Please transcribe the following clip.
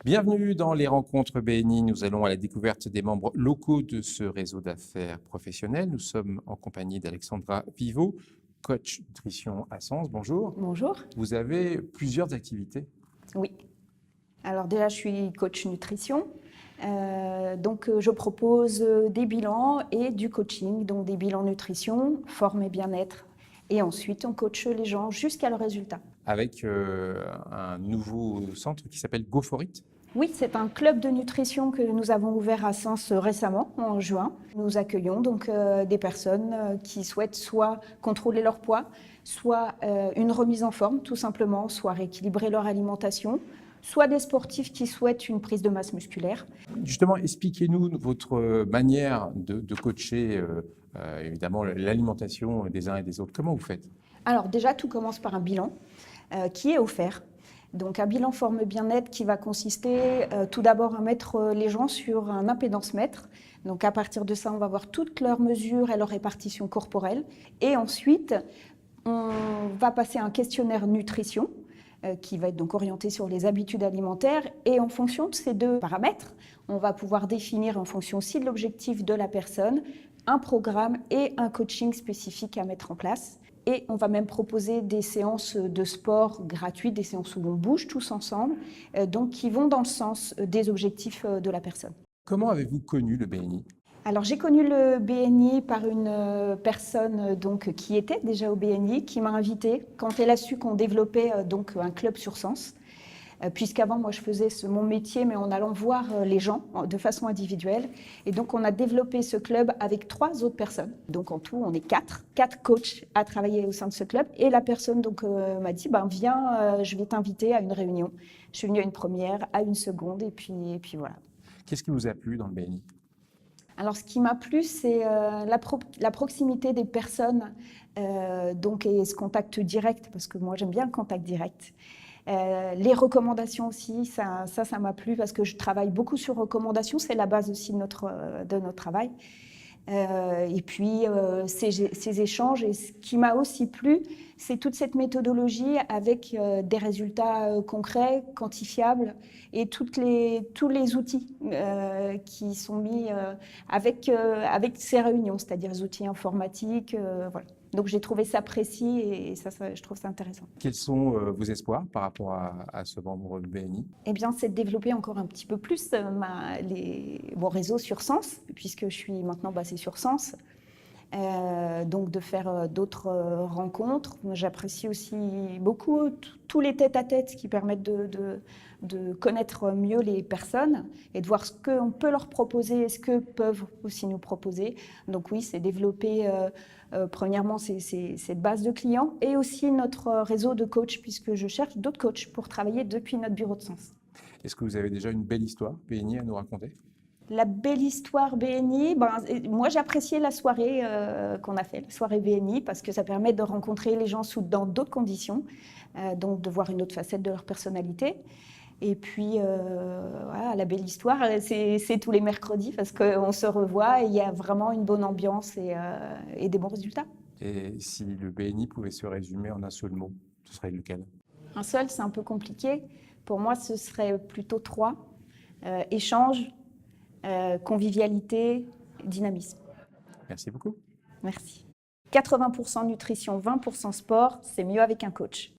Bienvenue dans les rencontres BNI. Nous allons à la découverte des membres locaux de ce réseau d'affaires professionnels. Nous sommes en compagnie d'Alexandra Vivo, coach nutrition à Sens. Bonjour. Bonjour. Vous avez plusieurs activités. Oui. Alors déjà, je suis coach nutrition. Je propose des bilans et du coaching, donc des bilans nutrition, forme et bien-être. Et ensuite, on coache les gens jusqu'à leur résultat. Avec un nouveau centre qui s'appelle Go For It. Oui, c'est un club de nutrition que nous avons ouvert à Sens récemment, en juin. Nous accueillons donc des personnes qui souhaitent soit contrôler leur poids, soit une remise en forme, tout simplement, soit rééquilibrer leur alimentation, soit des sportifs qui souhaitent une prise de masse musculaire. Justement, expliquez-nous votre manière de coacher, évidemment, l'alimentation des uns et des autres. Comment vous faites? Alors déjà, tout commence par un bilan qui est offert. Donc un bilan forme bien-être qui va consister tout d'abord à mettre les gens sur un impédance-mètre. Donc à partir de ça, on va voir toutes leurs mesures et leur répartition corporelle. Et ensuite, on va passer à un questionnaire nutrition qui va être donc orienté sur les habitudes alimentaires. Et en fonction de ces deux paramètres, on va pouvoir définir en fonction aussi de l'objectif de la personne un programme et un coaching spécifique à mettre en place. Et on va même proposer des séances de sport gratuites, des séances où on bouge tous ensemble, donc qui vont dans le sens des objectifs de la personne. Comment avez-vous connu le BNI? Alors j'ai connu le BNI par une personne donc, qui était déjà au BNI, qui m'a invitée quand elle a su qu'on développait donc, un club sur Sens. Puisqu'avant, moi, je faisais mon métier, mais en allant voir les gens de façon individuelle. Et donc, on a développé ce club avec 3 autres personnes. Donc, en tout, on est 4 coachs à travailler au sein de ce club. Et la personne donc, m'a dit, viens, je vais t'inviter à une réunion. Je suis venue à une première, à une seconde, et puis voilà. Qu'est-ce qui vous a plu dans le BNI? Alors, ce qui m'a plu, c'est la proximité des personnes donc, et ce contact direct, parce que moi, j'aime bien le contact direct. Les recommandations aussi, ça m'a plu parce que je travaille beaucoup sur recommandations, c'est la base aussi de notre travail. Et puis ces échanges, et ce qui m'a aussi plu, c'est toute cette méthodologie avec des résultats concrets, quantifiables et tous les outils qui sont mis avec ces réunions, c'est-à-dire les outils informatiques, voilà. Donc j'ai trouvé ça précis et ça, je trouve ça intéressant. Quels sont vos espoirs par rapport à ce membre du BNI? Eh bien, c'est de développer encore un petit peu plus mon réseau sur Sens, puisque je suis maintenant basée sur Sens. Donc de faire d'autres rencontres. J'apprécie aussi beaucoup tous les tête-à-tête qui permettent de connaître mieux les personnes et de voir ce qu'on peut leur proposer et ce que peuvent aussi nous proposer. Donc oui, c'est développer premièrement cette base de clients et aussi notre réseau de coachs, puisque je cherche d'autres coachs pour travailler depuis notre bureau de Sens. Est-ce que vous avez déjà une belle histoire BNI à nous raconter? La belle histoire BNI, moi j'appréciais la soirée qu'on a fait, la soirée BNI, parce que ça permet de rencontrer les gens dans d'autres conditions, donc de voir une autre facette de leur personnalité. Et puis, voilà, la belle histoire, c'est tous les mercredis, parce qu'on se revoit et il y a vraiment une bonne ambiance et des bons résultats. Et si le BNI pouvait se résumer en un seul mot, ce serait lequel? Un seul, c'est un peu compliqué. Pour moi, ce serait plutôt 3. Échange, convivialité, dynamisme. Merci beaucoup. Merci. 80% nutrition, 20% sport, c'est mieux avec un coach.